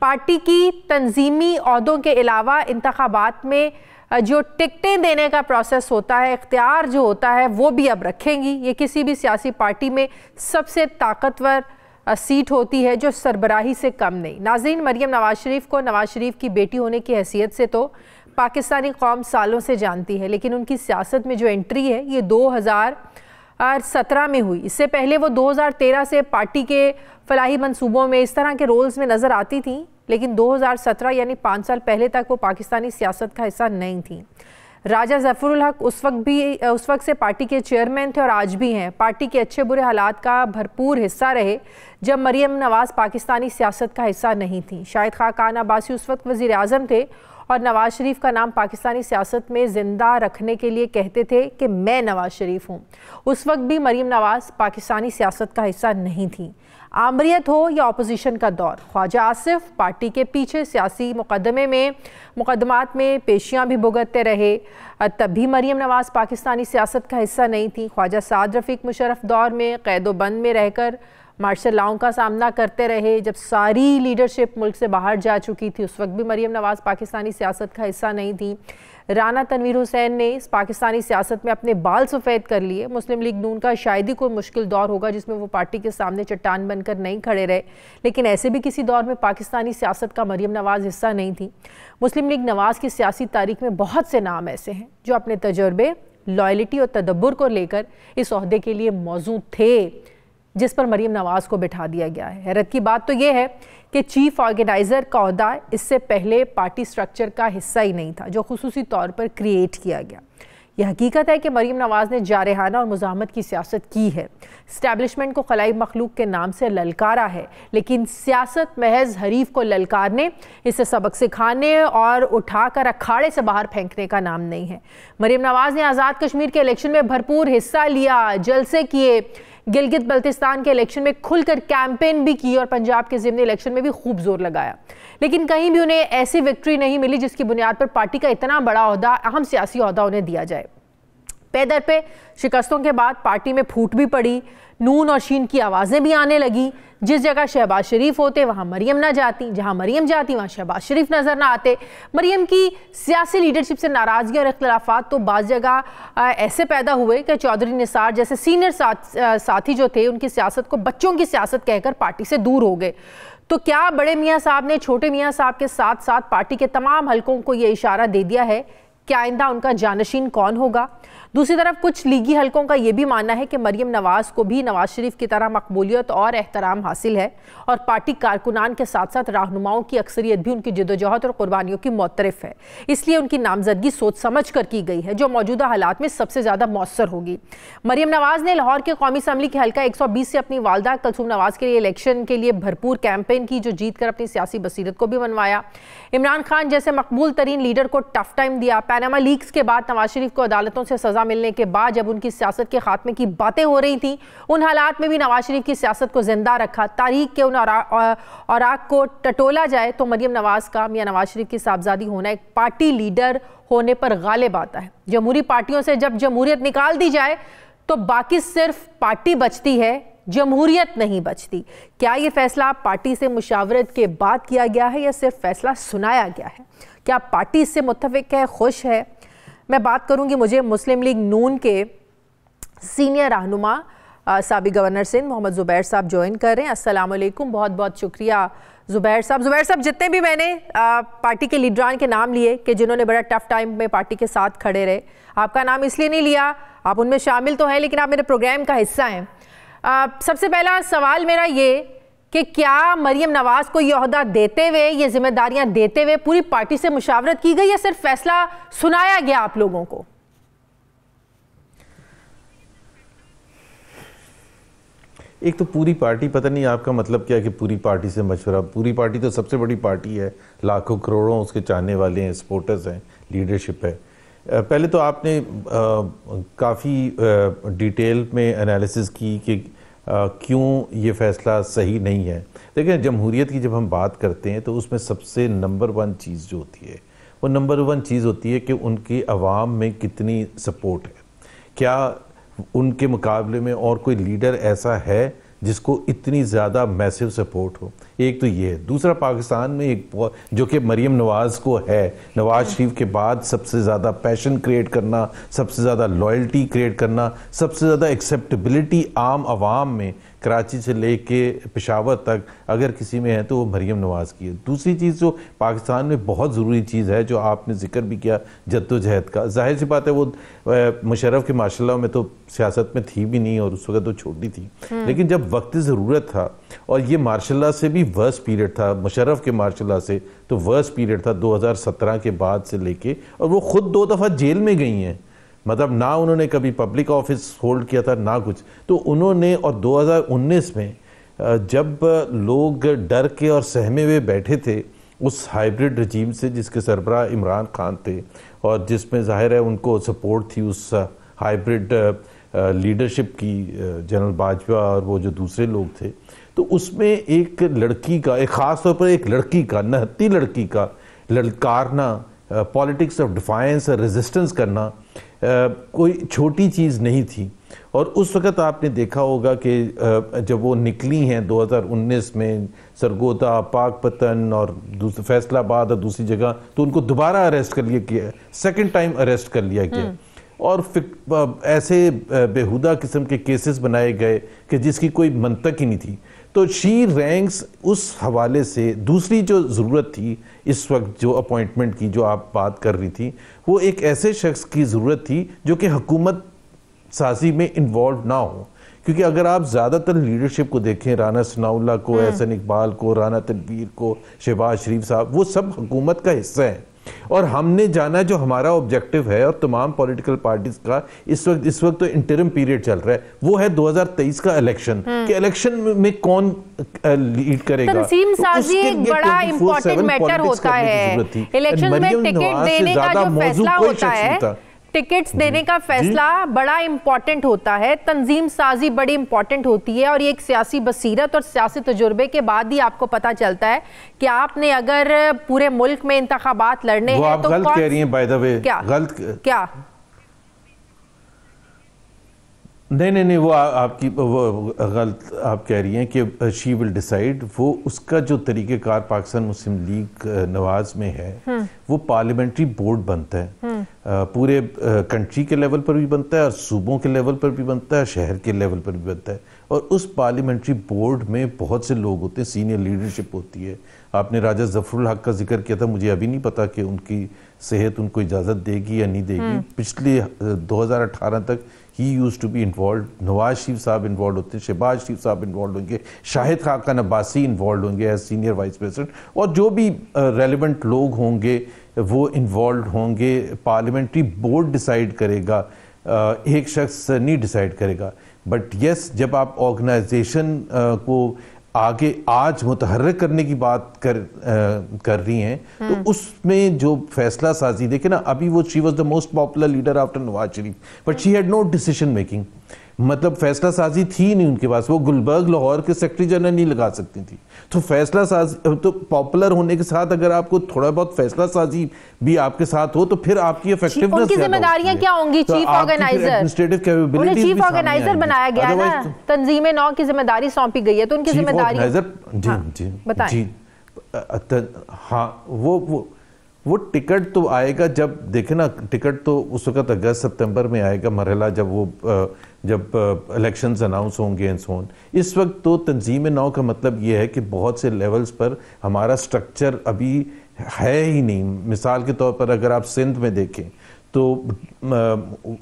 पार्टी की तंजीमी ओहदों के अलावा इंतखाबात में जो टिकटें देने का प्रोसेस होता है, इख्तियार जो होता है, वो भी अब रखेंगी। ये किसी भी सियासी पार्टी में सबसे ताकतवर सीट होती है जो सरबराही से कम नहीं। नाज़रीन, मरियम नवाज शरीफ को नवाज शरीफ की बेटी होने की हैसियत से तो पाकिस्तानी कौम सालों से जानती है, लेकिन उनकी सियासत में जो एंट्री है ये 2017 में हुई। इससे पहले वो 2013 से पार्टी के फलाही मंसूबों में इस तरह के रोल्स में नज़र आती थी, लेकिन 2017 यानी 5 साल पहले तक वो पाकिस्तानी सियासत का हिस्सा नहीं थी। राजा ज़फ़रुल हक उस वक्त से पार्टी के चेयरमैन थे और आज भी हैं। पार्टी के अच्छे बुरे हालात का भरपूर हिस्सा रहे जब मरियम नवाज़ पाकिस्तानी सियासत का हिस्सा नहीं थी। शाहिद खान अब्बासी उस वक्त वज़ीर आज़म थे और नवाज शरीफ का नाम पाकिस्तानी सियासत में ज़िंदा रखने के लिए कहते थे कि मैं नवाज शरीफ हूँ। उस वक्त भी मरियम नवाज़ पाकिस्तानी सियासत का हिस्सा नहीं थी। आमरीत हो या अपोजिशन का दौर, ख्वाजा आसिफ पार्टी के पीछे सियासी मुकदमात में पेशियां भी भुगतते रहे, तब भी मरियम नवाज़ पाकिस्तानी सियासत का हिस्सा नहीं थी। ख्वाजा साद रफ़ीक मुशर्रफ दौर में क़ैद-ओ-बंद में रहकर मार्शल लॉ का सामना करते रहे। जब सारी लीडरशिप मुल्क से बाहर जा चुकी थी, उस वक्त भी मरियम नवाज़ पाकिस्तानी सियासत का हिस्सा नहीं थी। राना तनवीर हुसैन ने इस पाकिस्तानी सियासत में अपने बाल सफ़ेद कर लिए। मुस्लिम लीग नून का शायद ही कोई मुश्किल दौर होगा जिसमें वो पार्टी के सामने चट्टान बनकर नहीं खड़े रहे, लेकिन ऐसे भी किसी दौर में पाकिस्तानी सियासत का मरियम नवाज़ हिस्सा नहीं थी। मुस्लिम लीग नवाज़ की सियासी तारीख में बहुत से नाम ऐसे हैं जो अपने तजर्बे, लॉयल्टी और तदब्बुर को लेकर इस ओहदे के लिए मौजूद थे जिस पर मरियम नवाज़ को बिठा दिया गया है। हैरत की बात तो ये है कि चीफ ऑर्गेनाइज़र का ओहदा इससे पहले पार्टी स्ट्रक्चर का हिस्सा ही नहीं था जो खुसूसी तौर पर क्रिएट किया गया। यह हकीकत है कि मरियम नवाज़ ने जारहाना और मुज़ाहमत की सियासत की है, इस्टेब्लिशमेंट को खलाई मखलूक के नाम से ललकारा है, लेकिन सियासत महज हरीफ को ललकारने, इसे सबक सिखाने और उठाकर अखाड़े से बाहर फेंकने का नाम नहीं है। मरियम नवाज़ ने आज़ाद कश्मीर के इलेक्शन में भरपूर हिस्सा लिया, जलसे किए, गिलगित बल्तिस्तान के इलेक्शन में खुलकर कैंपेन भी की और पंजाब के ज़िमनी इलेक्शन में भी खूब जोर लगाया, लेकिन कहीं भी उन्हें ऐसी विक्ट्री नहीं मिली जिसकी बुनियाद पर पार्टी का इतना बड़ा ओहदा, अहम सियासी ओहदा उन्हें दिया जाए। पे दर पे शिकस्तों के बाद पार्टी में फूट भी पड़ी, नून और शीन की आवाज़ें भी आने लगी। जिस जगह शहबाज शरीफ होते वहाँ मरियम ना जाती, जहाँ मरियम जाती वहाँ शहबाज शरीफ नज़र ना आते। मरियम की सियासी लीडरशिप से नाराज़गी और इख्तलाफात तो बाज़ जगह ऐसे पैदा हुए कि चौधरी निसार जैसे सीनियर साथी जो थे उनकी सियासत को बच्चों की सियासत कहकर पार्टी से दूर हो गए। तो क्या बड़े मियाँ साहब ने छोटे मियाँ साहब के साथ साथ पार्टी के तमाम हलकों को ये इशारा दे दिया है कि आइंदा उनका जानशीन कौन होगा? दूसरी तरफ कुछ लीगी हलकों का यह भी मानना है कि मरियम नवाज़ को भी नवाज शरीफ की तरह मकबूलियत और एहतराम हासिल है और पार्टी कारकुनान के साथ साथ रहनुमाओं की अक्सरियत भी उनकी जद्दोजहद और कुर्बानियों की मोतरफ है, इसलिए उनकी नामजदगी सोच समझ कर की गई है जो मौजूदा हालात में सबसे ज़्यादा मौसर होगी। मरियम नवाज़ ने लाहौर के कौमी असम्बली के हल्का 120 से अपनी वालदा कलसूम नवाज़ के लिए इलेक्शन के लिए भरपूर कैंपेन की, जो जीत कर अपनी सियासी बसीरत को भी बनवाया। इमरान खान जैसे मकबूल तरीन लीडर को टफ टाइम दिया। पैनामा लीक्स के बाद नवाज शरीफ को अदालतों से सजा मिलने के बाद जब उनकी सियासत के खात्मे की बातें हो रही थी, उन हालात में भी नवाज शरीफ की सियासत को जिंदा रखा। तारीख के उन औराक को टटोला जाए तो मरियम नवाज़ का मियां नवाज शरीफ की साहबजादी होना एक पार्टी लीडर होने पर गालिब आता है। जमहूरी पार्टियों से जब जमहूरियत निकाल दी जाए तो बाकी सिर्फ पार्टी बचती है, जमहूरियत नहीं बचती। क्या ये फैसला पार्टी से मुशावरत के बाद किया गया है या सिर्फ फैसला सुनाया गया है? क्या पार्टी इससे मुत्तफिक है, खुश है? मैं बात करूंगी, मुझे मुस्लिम लीग नून के सीनियर रहनुमा साबिक गवर्नर सिंध मोहम्मद ज़ुबैर साहब ज्वाइन कर रहे हैं। अस्सलाम वालेकुम, बहुत बहुत शुक्रिया ज़ुबैर साहब। जितने भी मैंने पार्टी के लीडरान के नाम लिए कि जिन्होंने बड़ा टफ टाइम में पार्टी के साथ खड़े रहे, आपका नाम इसलिए नहीं लिया, आप उनमें शामिल तो हैं लेकिन आप मेरे प्रोग्राम का हिस्सा हैं। सबसे पहला सवाल मेरा ये कि क्या मरियम नवाज़ को यह ओहदा देते हुए, ये जिम्मेदारियां देते हुए पूरी पार्टी से मुशावरत की गई या सिर्फ फैसला सुनाया गया आप लोगों को? एक तो पूरी पार्टी, पता नहीं आपका मतलब क्या है कि पूरी पार्टी से मशवरा? पूरी पार्टी तो सबसे बड़ी पार्टी है, लाखों करोड़ों उसके चाहने वाले हैं, सपोर्टर्स हैं, लीडरशिप है। पहले तो आपने काफ़ी डिटेल में एनालिसिस की कि क्यों ये फ़ैसला सही नहीं है। देखिए, जमहूरियत की जब हम बात करते हैं तो उसमें सबसे नंबर 1 चीज़ जो होती है वो नंबर 1 चीज़ होती है कि उनकी आवाम में कितनी सपोर्ट है। क्या उनके मुकाबले में और कोई लीडर ऐसा है जिसको इतनी ज़्यादा मैसिव सपोर्ट हो। एक तो ये है। दूसरा, पाकिस्तान में एक जो कि मरीम नवाज़ को है, नवाज शरीफ के बाद सबसे ज़्यादा पैशन क्रिएट करना, सबसे ज़्यादा लॉयल्टी क्रिएट करना, सबसे ज़्यादा एक्सेप्टेबिलिटी आम आवाम में कराची से लेके पेशावर तक अगर किसी में है तो वो मरीम नवाज़ की है। दूसरी चीज़ जो पाकिस्तान में बहुत ज़रूरी चीज़ है, जो आपने जिक्र भी किया जद्दोजहद का, जाहिर सी बात है वो मुशर्रफ के माशाल्लाह में तो सियासत में थी भी नहीं और उस वक्त तो छोटी थी, लेकिन जब वक्त ज़रूरत था और ये मार्शल से भी वर्स पीरियड था, मुशर्रफ के मार्शल से तो वर्स पीरियड था 2017 के बाद से लेके, और वो खुद 2 दफ़ा जेल में गई हैं, मतलब ना उन्होंने कभी पब्लिक ऑफिस होल्ड किया था ना कुछ, तो उन्होंने, और 2019 में जब लोग डर के और सहमे हुए बैठे थे उस हाइब्रिड रजीम से जिसके सरबराह इमरान खान थे और जिसमें जाहिर है उनको सपोर्ट थी उस हाइब्रिड लीडरशिप की, जनरल बाजवा और वो जो दूसरे लोग थे, तो उसमें एक लड़की का, एक ख़ास तौर पर एक लड़की का, नहत्ती लड़की का ललकारना, पॉलिटिक्स ऑफ डिफायंस, रेजिस्टेंस करना कोई छोटी चीज़ नहीं थी। और उस वक़्त आपने देखा होगा कि जब वो निकली हैं 2019 में सरगोदा, पाकपतन और फैसलाबाद और दूसरी जगह, तो उनको दोबारा अरेस्ट कर लिया गया, सेकंड टाइम अरेस्ट कर लिया गया, और ऐसे बेहुदा किस्म के केसेस बनाए गए कि जिसकी कोई मंतक ही नहीं थी। तो शी रैंक्स उस हवाले से। दूसरी जो ज़रूरत थी इस वक्त जो अपॉइंटमेंट की जो आप बात कर रही थी, वो एक ऐसे शख्स की ज़रूरत थी जो कि हुकूमत साजी में इन्वॉल्व ना हो, क्योंकि अगर आप ज़्यादातर लीडरशिप को देखें, राना सनाउल्लाह को, एहसन इकबाल को, राना तनवीर को, शहबाज शरीफ साहब, वो सब हुकूमत का हिस्सा है। और हमने जाना जो हमारा ऑब्जेक्टिव है, और तमाम पॉलिटिकल पार्टीज का इस वक्त तो इंटरिम पीरियड चल रहा है, वो है 2023 का इलेक्शन, कि इलेक्शन में कौन लीड करेगा। तंजीम साजी एक बड़ा इंपॉर्टेंट मैटर होता है। इलेक्शन में टिकट देने का जो फैसला होता है, टिकट्स देने का फैसला बड़ा इंपॉर्टेंट होता है, तंजीम साजी बड़ी इंपॉर्टेंट होती है, और ये एक सियासी बसीरत और सियासी तजुर्बे के बाद ही आपको पता चलता है कि आपने अगर पूरे मुल्क में इंतखाबात लड़ने हैं तो गलत कह रही हैं बाय द वे। गलत क्या? नहीं, वो आपकी वो गलत आप कह रही हैं कि शी विल डिसाइड। वो उसका जो तरीक़ेकार पाकिस्तान मुस्लिम लीग नवाज में है, वो पार्लियामेंट्री बोर्ड बनता है, पूरे कंट्री के लेवल पर भी बनता है और सूबों के लेवल पर भी बनता है, शहर के लेवल पर भी बनता है। और उस पार्लियामेंट्री बोर्ड में बहुत से लोग होते हैं, सीनियर लीडरशिप होती है। आपने राजा ज़फ़रुल हक का जिक्र किया था, मुझे अभी नहीं पता कि उनकी सेहत उनको इजाज़त देगी या नहीं देगी। पिछले 2018 तक ही used to be involve, Nawaz Sharif sahab involve होते हैं, शहबाज शरीफ साहब इन्वॉल्व होंगे, शाहिद खाकान अब्बासी इन्वॉल्व होंगे एज सीनियर वाइस प्रेसिडेंट, और जो भी रेलिवेंट लोग होंगे वो इन्वॉल्व होंगे। पार्लियामेंट्री बोर्ड डिसाइड करेगा, एक शख्स नहीं डिसाइड करेगा। बट यस, जब आप ऑर्गेनाइजेशन को आगे आज मुतहर्रिक करने की बात कर रही हैं, तो उसमें जो फैसला साजी देखे ना, अभी वो she was the most popular leader after Nawaz Sharif, but she had no decision making, मतलब फैसला साजी थी नहीं उनके पास। वो गुलबर्ग लाहौर के सेक्रेटरी जनरल नहीं लगा सकती थी, तो फैसला साजी तो पॉपुलर होने के साथ अगर आपको थोड़ा बहुत फैसला साजी भी आपके साथ हो तो फिर आपकी इफेक्टिवनेस, उनकी जिम्मेदारियां क्या होंगी? चीफ ऑर्गेनाइजर, चीफ ऑर्गेनाइजर बनाया गया है ना, तंजीम नौ की जिम्मेदारी सौंपी गई है, तो उनकी जिम्मेदारी जी बताएं। हाँ, वो टिकट तो आएगा जब देखे ना, टिकट तो उस वक्त अगस्त सितंबर में आएगा मरहला, जब इलेक्शंस अनाउंस होंगे एंड सो ऑन। इस वक्त तो तंजीम नौ का मतलब ये है कि बहुत से लेवल्स पर हमारा स्ट्रक्चर अभी है ही नहीं। मिसाल के तौर पर अगर आप सिंध में देखें तो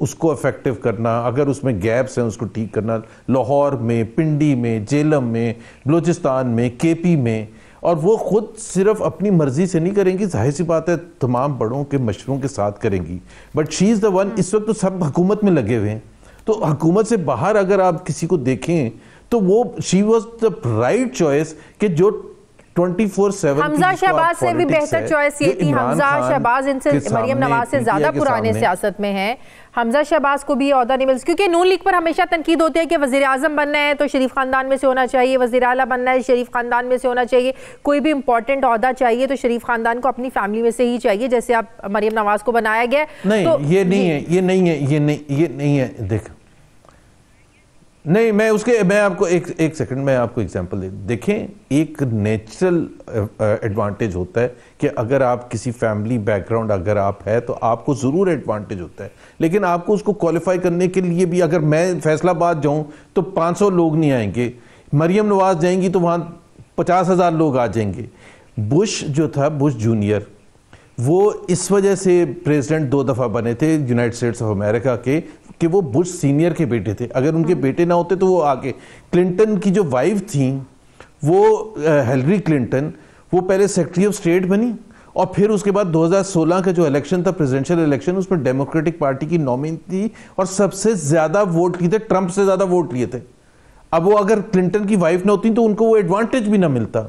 उसको इफेक्टिव करना, अगर उसमें गैप्स हैं उसको ठीक करना, लाहौर में, पिंडी में, जेलम में, बलूचिस्तान में, केपी में, और वो खुद सिर्फ अपनी मर्जी से नहीं करेंगी, जाहिर सी बात है तमाम बड़ों के मशवरों के साथ करेंगी, but she is the one. इस वक्त तो सब हुकूमत में लगे हुए हैं, तो हुकूमत से बाहर अगर आप किसी को देखें तो वो she was the right choice कि जो 24/7 हमजा शहबाज से भी बेहतर चॉइस ये थी। हमजा शहबाज इनसे मरियम नवाज से ज्यादा पुराने सियासत में हैं। हमजा शहबाज को भी ओहदा नहीं मिल, क्योंकि नून लीग पर हमेशा तनकीद होती है कि वज़ीर आज़म बनना है तो शरीफ खानदान में से होना चाहिए, वज़ीर आला बनना है शरीफ खानदान में से होना चाहिए, कोई भी इंपॉर्टेंट ओहदा चाहिए तो शरीफ खानदान को अपनी फैमिली में से ही चाहिए, जैसे आप मरियम नवाज को बनाया गया। नहीं, ये नहीं है, ये नहीं है, ये नहीं है। देख, नहीं, मैं आपको एक सेकंड में आपको एग्जांपल देखें, एक नेचुरल एडवांटेज होता है कि अगर आप किसी फैमिली बैकग्राउंड अगर आप है तो आपको ज़रूर एडवांटेज होता है, लेकिन आपको उसको क्वालिफाई करने के लिए भी, अगर मैं फैसलाबाद जाऊं तो 500 लोग नहीं आएंगे, मरियम नवाज जाएंगी तो वहां 50,000 लोग आ जाएंगे। बुश जो था, बुश जूनियर, वो इस वजह से प्रेसिडेंट 2 दफ़ा बने थे यूनाइटेड स्टेट्स ऑफ अमेरिका के कि वो बुश सीनियर के बेटे थे। अगर उनके बेटे ना होते तो वो आगे, क्लिंटन की जो वाइफ थी वो हिलरी क्लिंटन, वो पहले सेक्रेटरी ऑफ स्टेट बनी और फिर उसके बाद 2016 का जो इलेक्शन था, प्रेसिडेंशियल इलेक्शन, उसमें डेमोक्रेटिक पार्टी की नॉमिनी थी और सबसे ज्यादा वोट लिए थे, ट्रंप से ज्यादा वोट लिए थे। अब वो अगर क्लिंटन की वाइफ ना होती तो उनको वो एडवांटेज भी ना मिलता।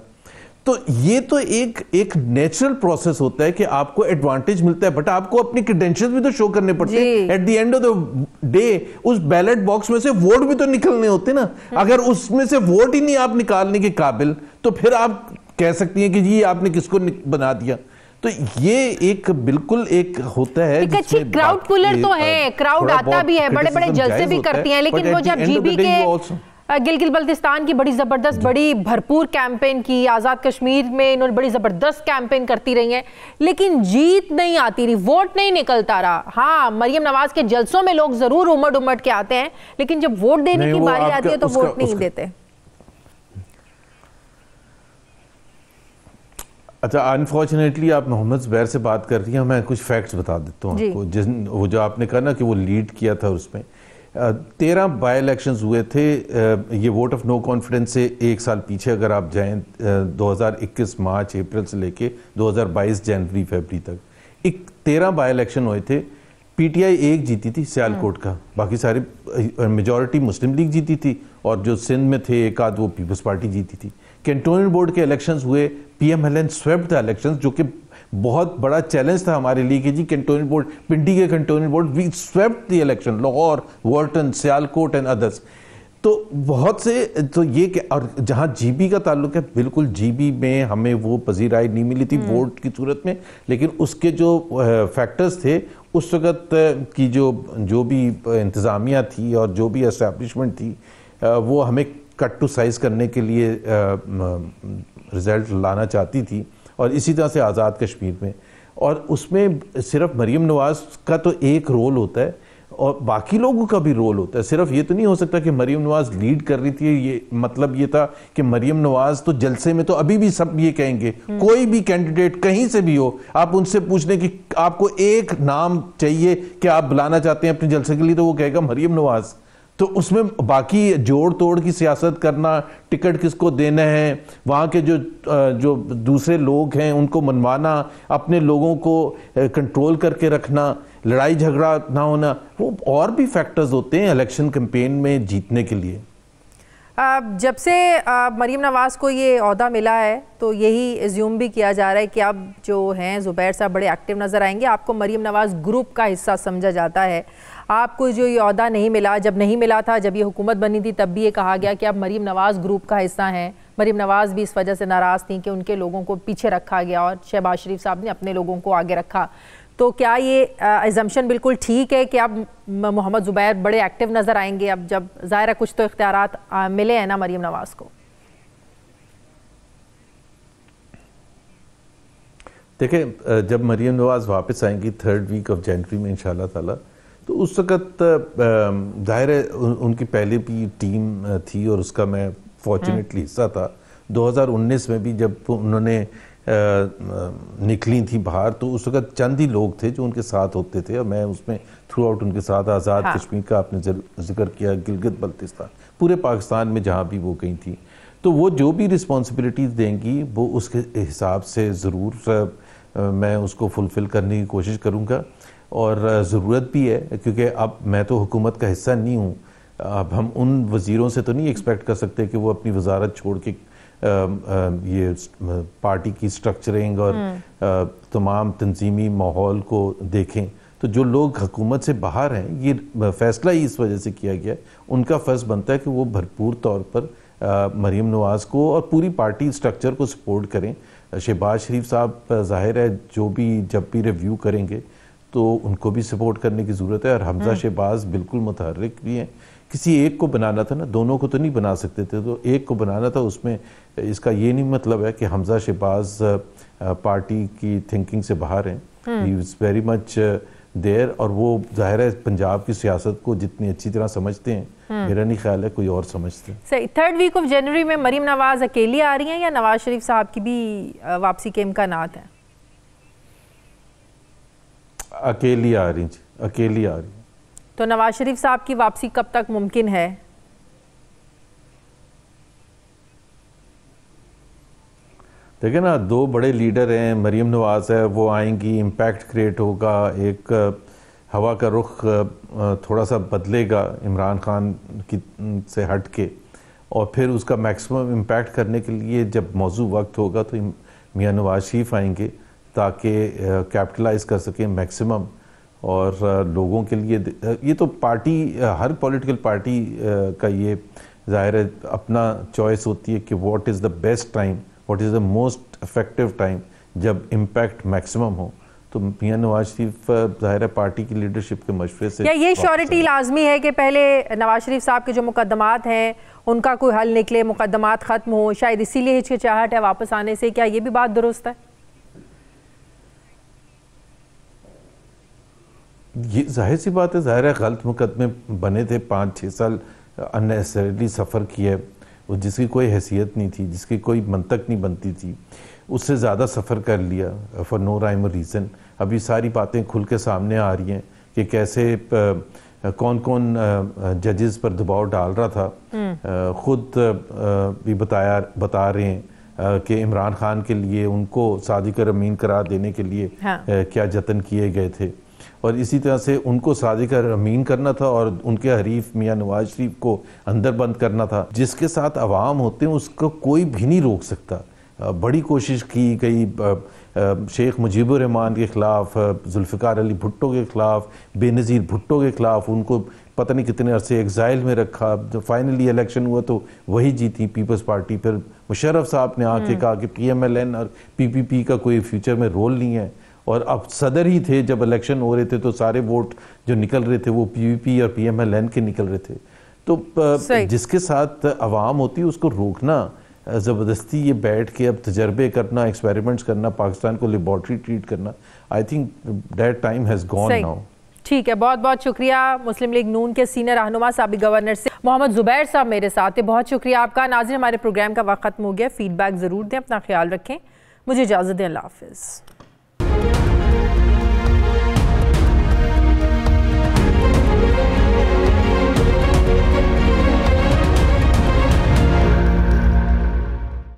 तो ये तो एक नेचुरल प्रोसेस होता है कि आपको एडवांटेज मिलता है, बट आपको अपनी क्रेडेंशियल्स भी तो शो करने पड़ते हैं। At the end of the day उस बैलेट बॉक्स में से वोट भी तो निकलने होते ना। अगर उसमें से वोट ही नहीं आप निकालने के काबिल, तो फिर आप कह सकती हैं कि जी आपने किसको बना दिया। तो ये एक बिल्कुल एक होता है, एक अच्छी क्राउड पुलर तो है, क्राउड आता भी है, बड़े बड़े जलसे भी करती हैं, लेकिन वो जब जीबी के गिलगित बल्तिस्तान की बड़ी जबरदस्त, बड़ी भरपूर कैंपेन की, आज़ाद कश्मीर में इन्होंने बड़ी जबरदस्त कैंपेन करती रही हैं, लेकिन जीत नहीं आती रही, वोट नहीं निकलता रहा। हाँ, मरियम नवाज के जलसों में लोग जरूर उमड़ उमड़ के आते हैं, लेकिन जब वोट देने की बारी आती है तो वोट नहीं देते। अच्छा, अनफॉर्चुनेटली आप मोहम्मद ज़ुबैर से बात कर रही हैं, मैं कुछ फैक्ट्स बता देता हूँ आपको। वो जो आपने कहा ना कि वो लीड किया था, उसमें 13 बाई इलेक्शंस हुए थे। ये वोट ऑफ नो कॉन्फिडेंस से एक साल पीछे अगर आप जाएं, 2021 मार्च अप्रैल से लेके 2022 जनवरी फरवरी तक 13 बाई इलेक्शन हुए थे। पीटीआई एक जीती थी सियालकोट का, बाकी सारे मेजॉरिटी मुस्लिम लीग जीती थी, और जो सिंध में थे एक आध वो पीपल्स पार्टी जीती थी। कैंटोनमेंट बोर्ड के इलेक्शंस हुए, पीएमएलएन स्वेप्ट द इलेक्शंस, जो कि बहुत बड़ा चैलेंज था हमारे लिए कि जी कैंटोनमेंट बोर्ड, पिंडी के cantonment board, we swept the election, Lahore, वार्टन, सियालकोट एंड अदर्स। तो बहुत से, तो ये, और जहां जीबी का ताल्लुक है, बिल्कुल जीबी में हमें वो पजीराई नहीं मिली थी वोट की सूरत में, लेकिन उसके जो फैक्टर्स थे उस वक्त की जो भी इंतज़ामिया थी और जो भी एस्टैब्लिशमेंट थी, वो हमें कट टू साइज करने के लिए रिजल्ट लाना चाहती थी, और इसी तरह से आज़ाद कश्मीर में। और उसमें सिर्फ मरीम नवाज का तो एक रोल होता है और बाकी लोगों का भी रोल होता है। सिर्फ ये तो नहीं हो सकता कि मरीम नवाज लीड कर रही थी, ये मतलब ये था कि मरीम नवाज तो जलसे में तो अभी भी सब ये कहेंगे, कोई भी कैंडिडेट कहीं से भी हो, आप उनसे पूछने की आपको एक नाम चाहिए कि आप बुलाना चाहते हैं अपने जलसे के लिए, तो वो कहेगा मरीम नवाज। तो उसमें बाकी जोड़ तोड़ की सियासत करना, टिकट किसको देना है, वहाँ के जो दूसरे लोग हैं उनको मनवाना, अपने लोगों को कंट्रोल करके रखना, लड़ाई झगड़ा ना होना, वो और भी फैक्टर्स होते हैं इलेक्शन कैंपेन में जीतने के लिए। जब से मरीम नवाज को ये ओहदा मिला है तो यही एज्यूम भी किया जा रहा है कि अब जो हैं ज़ुबैर साहब बड़े एक्टिव नज़र आएंगे। आपको मरीम नवाज ग्रुप का हिस्सा समझा जाता है। आपको जो ये ओहदा नहीं मिला, जब नहीं मिला था, जब ये हुकूमत बनी थी, तब भी ये कहा गया कि आप मरीम नवाज ग्रुप का हिस्सा हैं। मरीम नवाज भी इस वजह से नाराज़ थी कि उनके लोगों को पीछे रखा गया और शहबाज शरीफ साहब ने अपने लोगों को आगे रखा। तो क्या ये एजम्पशन बिल्कुल ठीक है कि अब मोहम्मद ज़ुबैर बड़े एक्टिव नज़र आएंगे, अब जब ज़ाहिर है कुछ तो इख्तियारात मिले हैं ना मरीम नवाज को? देखिए, जब मरीम नवाज वापस आएंगी 3rd वीक ऑफ जनवरी में इंशाल्लाह ताला, तो उस वक़्त ज़ाहिर है उनकी पहले भी टीम थी और उसका मैं फॉर्चुनेटली हिस्सा था। 2019 में भी जब उन्होंने निकली थी बाहर, तो उस वक्त चंद ही लोग थे जो उनके साथ होते थे और मैं उसमें थ्रू आउट उनके साथ। आज़ाद कश्मीर का आपने जिक्र किया, गिलगित बल्तिस्तान, पूरे पाकिस्तान में जहाँ भी वो गई थी, तो वो जो भी रिस्पॉन्सिबिलिटीज़ देंगी वो उसके हिसाब से ज़रूर मैं उसको फुलफ़िल करने की कोशिश करूँगा। और ज़रूरत भी है, क्योंकि अब मैं तो हुकूमत का हिस्सा नहीं हूँ। अब हम उन वज़ीरों से तो नहीं एक्सपेक्ट कर सकते कि वो अपनी वजारत छोड़ के ये पार्टी की स्ट्रक्चरिंग और तमाम तंजीमी माहौल को देखें। तो जो लोग हुकूमत से बाहर हैं, ये फ़ैसला ही इस वजह से किया गया, उनका फ़र्ज़ बनता है कि वो भरपूर तौर पर मरीम नवाज़ को और पूरी पार्टी स्ट्रक्चर को सपोर्ट करें। शहबाज शरीफ साहब ज़ाहिर है जब भी रिव्यू करेंगे तो उनको भी सपोर्ट करने की ज़रूरत है, और हमज़ा शहबाज बिल्कुल मुतहर्रिक भी हैं, किसी एक को बनाना था ना, दोनों को तो नहीं बना सकते थे, तो एक को बनाना था। उसमें इसका ये नहीं मतलब है कि हमजा शहबाज पार्टी की थिंकिंग से बाहर हैं, he is very much there, और वो जाहिर है पंजाब की सियासत को जितनी अच्छी तरह समझते हैं, मेरा नहीं ख्याल है कोई और समझते हैं। सही, 3rd वीक ऑफ जनवरी में मरीम नवाज अकेली आ रही हैं या नवाज शरीफ साहब की भी वापसी के इम्कानात हैं? अकेली आ रही, अकेली आ रही। तो नवाज शरीफ साहब की वापसी कब तक मुमकिन है? देखिए ना, दो बड़े लीडर हैं, मरीम नवाज है, वो आएंगी, इम्पैक्ट क्रिएट होगा, एक हवा का रुख थोड़ा सा बदलेगा इमरान खान की से हट के, और फिर उसका मैक्सिमम इम्पैक्ट करने के लिए जब मौजू वक्त होगा तो मियां नवाज शरीफ आएंगे ताकि कैपिटलाइज कर सकें मैक्सिमम, और लोगों के लिए ये तो पार्टी, हर पॉलिटिकल पार्टी का ये ज़ाहिर है अपना चॉइस होती है कि what is the best time, what is the most effective time जब इम्पैक्ट मैक्सिमम हो। तो मियां नवाज शरीफ ज़ाहिर है पार्टी की लीडरशिप के मशवरे से, या ये श्योरिटी लाजमी है कि पहले नवाज शरीफ साहब के जो मुकदमात हैं उनका कोई हल निकले, मुकदमात ख़त्म हो, शायद इसीलिए हिचकिचाहट है वापस आने से, क्या ये भी बात दुरुस्त है? ये जाहिर सी बात है, ज़ाहिर है गलत मुकदमे बने थे, 5-6 साल अननेसेसरीली सफ़र किया, और जिसकी कोई हैसियत नहीं थी, जिसकी कोई मंतक नहीं बनती थी, उससे ज़्यादा सफ़र कर लिया फॉर नो राइम और रीज़न। अभी सारी बातें खुल के सामने आ रही हैं कि कैसे कौन कौन जजेस पर दबाव डाल रहा था। ख़ुद भी बता रहे हैं कि इमरान खान के लिए उनको सादिक अमीन करार देने के लिए क्या जतन किए गए थे, और इसी तरह से उनको सादिक अमीन करना था और उनके हरीफ मियां नवाज शरीफ को अंदर बंद करना था। जिसके साथ अवाम होते हैं उसको कोई भी नहीं रोक सकता। बड़ी कोशिश की गई शेख मुजीबुर रहमान के ख़िलाफ़, जुल्फ़िकार अली भुट्टो के ख़िलाफ़, बेनज़ीर भुट्टो के ख़िलाफ़, उनको पता नहीं कितने अरसे एग्ज़ाइल में रखा। जब फाइनली इलेक्शन हुआ तो वही जीती पीपल्स पार्टी। फिर मुशर्रफ साहब ने आके कहा कि PMLN और PPP का कोई फ्यूचर में रोल नहीं है, और अब सदर ही थे जब इलेक्शन हो रहे थे तो सारे वोट जो निकल रहे थे वो PPP और PMLN के निकल रहे थे। तो जिसके साथ अवाम होती है उसको रोकना, ज़बरदस्ती ये बैठ के अब तजर्बे करना, एक्सपेरिमेंट्स करना, पाकिस्तान को लेबॉर्ट्री ट्रीट करना, I think that time has gone now. ठीक है, बहुत बहुत शुक्रिया। मुस्लिम लीग नून के सीनियर रहनुमा साबिक गवर्नर से मोहम्मद ज़ुबैर साहब मेरे साथ थे, बहुत शुक्रिया आपका। नाज़रीन, हमारे प्रोग्राम का वक्त खत्म हो गया, फीडबैक ज़रूर दें, अपना ख्याल रखें, मुझे इजाज़त दें, अल्लाह हाफ़िज़।